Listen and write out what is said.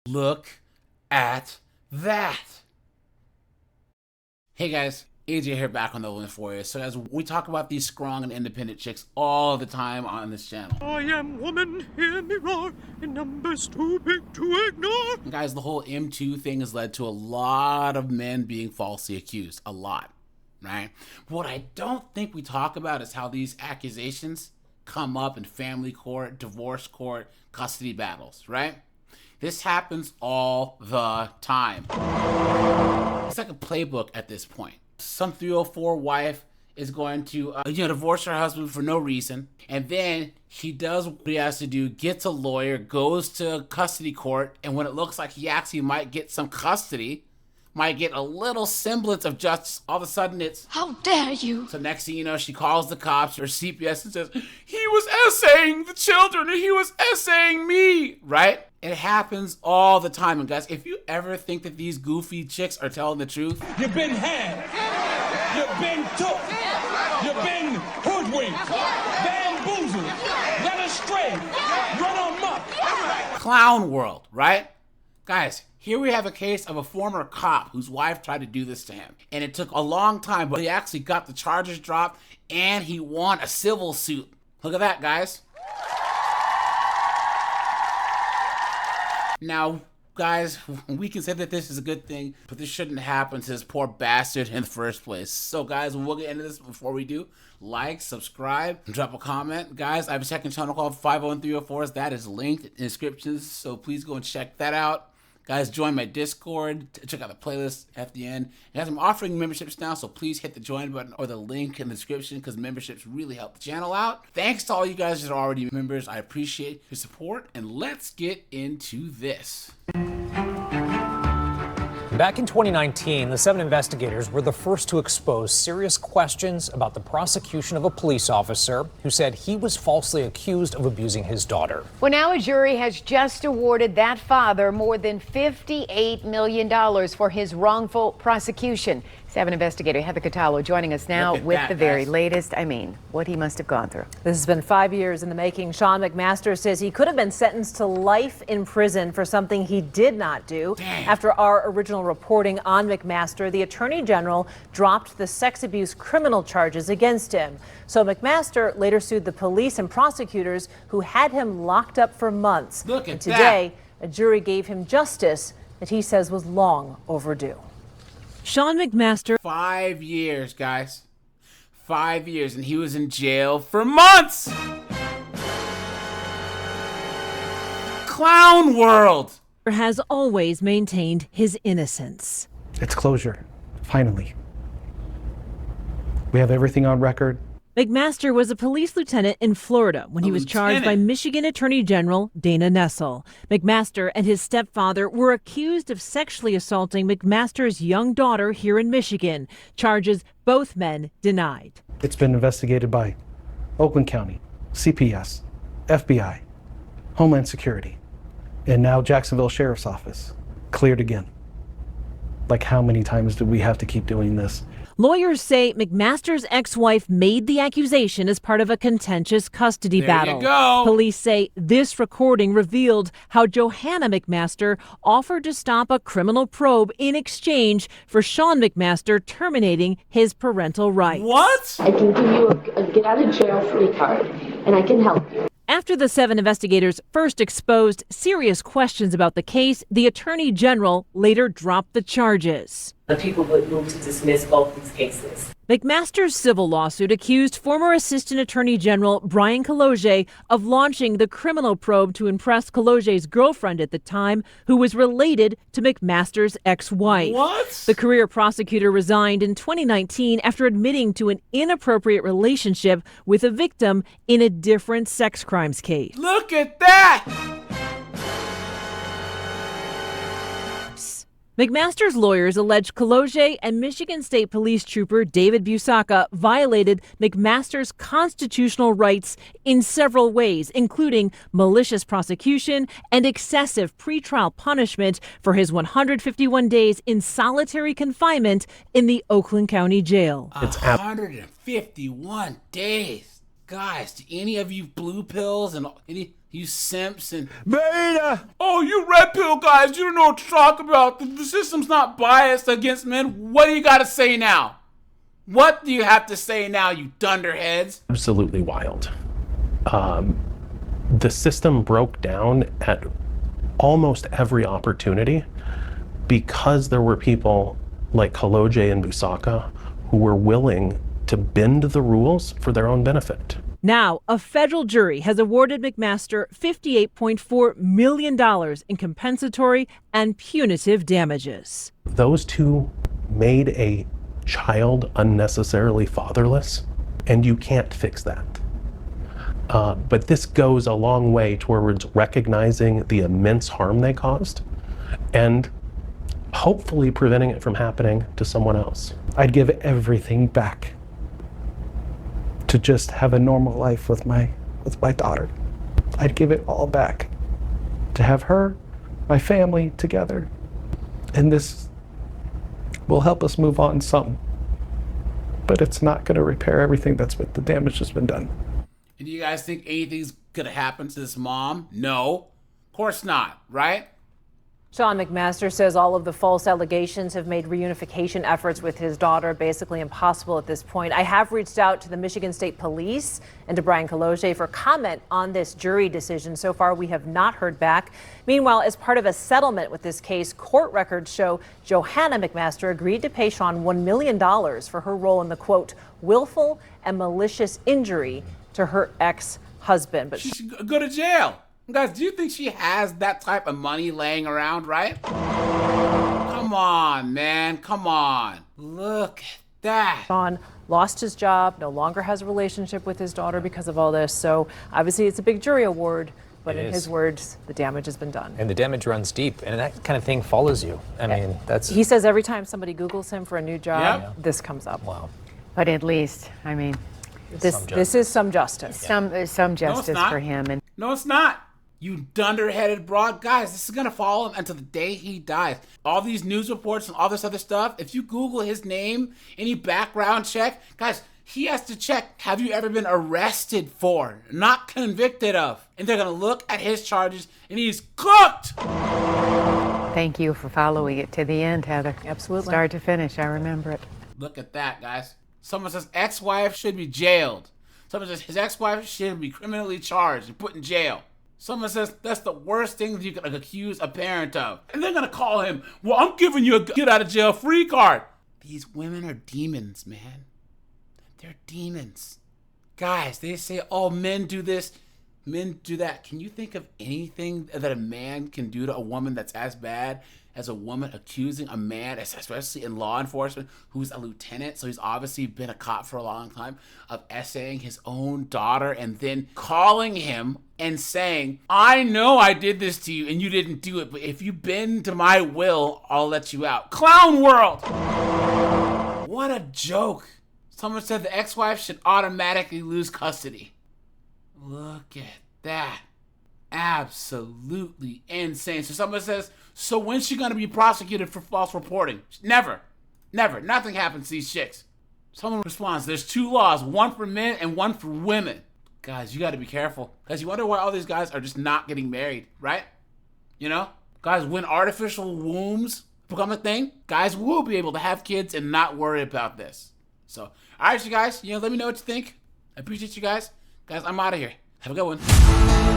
Look at that. Hey guys, AJ here back on the one for you. So as we talk about these strong and independent chicks all the time on this channel. I am woman, hear me roar, in numbers too big to ignore. And guys, the whole M2 thing has led to a lot of men being falsely accused. A lot, right? But what I don't think we talk about is how these accusations come up in family court, divorce court, custody battles, right? This happens all the time. It's like a playbook at this point. Some 304 wife is going to divorce her husband for no reason, and then he does what he has to do, gets a lawyer, goes to custody court, and when it looks like he actually might get some custody, might get a little semblance of justice, all of a sudden it's, how dare you? So next thing you know, she calls the cops or CPS and says, he was SAing the children and he was SAing me, right? It happens all the time. And guys, if you ever think that these goofy chicks are telling the truth, you've been had, you've been took, you've been hoodwinked, bamboozled, led astray, run amok. Clown world, right? Guys, here we have a case of a former cop whose wife tried to do this to him. And it took a long time, but he actually got the charges dropped and he won a civil suit. Look at that, guys. Now, guys, we can say that this is a good thing, but this shouldn't happen to this poor bastard in the first place. So, guys, we'll get into this. Before we do, like, subscribe, drop a comment. Guys, I have a second channel called 50304s. That is linked in the descriptions, so please go and check that out. Guys, join my Discord. Check out the playlist at the end. Guys, I'm offering memberships now, so please hit the join button or the link in the description because memberships really help the channel out. Thanks to all you guys that are already members. I appreciate your support, and let's get into this. Back in 2019, the 7 investigators were the first to expose serious questions about the prosecution of a police officer who said he was falsely accused of abusing his daughter. Well, now a jury has just awarded that father more than $58 million for his wrongful prosecution. 7 investigator Heather Cataldo joining us now with the very latest. I mean, what he must have gone through. This has been 5 years in the making. Sean McMaster says he could have been sentenced to life in prison for something he did not do. Damn. After our original reporting on McMaster, the Attorney General dropped the sex abuse criminal charges against him. So McMaster later sued the police and prosecutors who had him locked up for months. Look at and today, a jury gave him justice that he says was long overdue. Sean McMaster. 5 years, guys. 5 years, and he was in jail for months. Clown world. Has always maintained his innocence. It's closure, finally. We have everything on record. McMaster was a police lieutenant in Florida when he was charged by Michigan Attorney General Dana Nessel. McMaster and his stepfather were accused of sexually assaulting McMaster's young daughter here in Michigan, charges both men denied. It's been investigated by Oakland County, CPS, FBI, Homeland Security, and now Jacksonville Sheriff's Office. Cleared again. Like, how many times do we have to keep doing this? Lawyers say McMaster's ex-wife made the accusation as part of a contentious custody battle. You go. Police say this recording revealed how Johanna McMaster offered to stop a criminal probe in exchange for Sean McMaster terminating his parental rights. What? I can give you a get out of jail free card, and I can help you. After the 7 investigators first exposed serious questions about the case, the Attorney General later dropped the charges. The people would move to dismiss both these cases. McMaster's civil lawsuit accused former Assistant Attorney General Brian Cologé of launching the criminal probe to impress Cologé's girlfriend at the time, who was related to McMaster's ex-wife. What? The career prosecutor resigned in 2019 after admitting to an inappropriate relationship with a victim in a different sex crimes case. Look at that! McMaster's lawyers allege Cologé and Michigan State Police Trooper David Busacca violated McMaster's constitutional rights in several ways, including malicious prosecution and excessive pretrial punishment for his 151 days in solitary confinement in the Oakland County Jail. 151 days. Guys, do any of you blue pills and any You simps and Beta! oh, you red pill guys, you don't know what to talk about. The system's not biased against men. What do you got to say now? What do you have to say now, you dunderheads? Absolutely wild. The system broke down at almost every opportunity because there were people like Kaloje and Busaka who were willing to bend the rules for their own benefit. Now, a federal jury has awarded McMaster $58.4 million in compensatory and punitive damages. Those two made a child unnecessarily fatherless, and you can't fix that. But this goes a long way towards recognizing the immense harm they caused and hopefully preventing it from happening to someone else. I'd give everything back to just have a normal life with my daughter. I'd give it all back to have her, my family together. And this will help us move on some. But it's not going to repair everything the damage that's been done. And do you guys think anything's gonna happen to this mom? No, of course not, right? Sean McMaster says all of the false allegations have made reunification efforts with his daughter basically impossible at this point. I have reached out to the Michigan State Police and to Brian Kaloje for comment on this jury decision. So far, we have not heard back. Meanwhile, as part of a settlement with this case, court records show Johanna McMaster agreed to pay Sean $1 million for her role in the, quote, willful and malicious injury to her ex-husband. But she should go to jail. Guys, do you think she has that type of money laying around, right? Come on, man. Come on. Look at that. Sean lost his job, no longer has a relationship with his daughter because of all this. So obviously it's a big jury award, but in his words, the damage has been done. And the damage runs deep, and that kind of thing follows you. I mean, that's... He says every time somebody Googles him for a new job, this comes up. Wow. But at least, I mean, this is some justice. Some justice for him. And no, it's not. You dunderheaded broad. Guys, this is going to follow him until the day he dies. All these news reports and all this other stuff, if you Google his name, any background check, guys, he has to check, have you ever been arrested for, not convicted of? And they're going to look at his charges, and he's cooked. Thank you for following it to the end, Heather. Absolutely. Start to finish, I remember it. Look at that, guys. Someone says ex-wife should be jailed. Someone says his ex-wife should be criminally charged and put in jail. Someone says that's the worst thing you can accuse a parent of. And they're going to call him, well, I'm giving you a get-out-of-jail-free card. These women are demons, man. They're demons. Guys, they say, oh, men do this, men do that. Can you think of anything that a man can do to a woman that's as bad as a woman accusing a man, especially in law enforcement, who's a lieutenant, so he's obviously been a cop for a long time, of SAing his own daughter and then calling him and saying, I know I did this to you and you didn't do it, but if you bend to my will, I'll let you out. Clown world! What a joke. Someone said the ex-wife should automatically lose custody. Look at that. Absolutely insane. So someone says, so when's she going to be prosecuted for false reporting? Never. Never. Nothing happens to these chicks. Someone responds, there's two laws, one for men and one for women. Guys, you got to be careful. Guys, you wonder why all these guys are just not getting married, right? You know? Guys, when artificial wombs become a thing, guys will be able to have kids and not worry about this. So, all right, you guys, let me know what you think. I appreciate you guys. Guys, I'm out of here. Have a good one.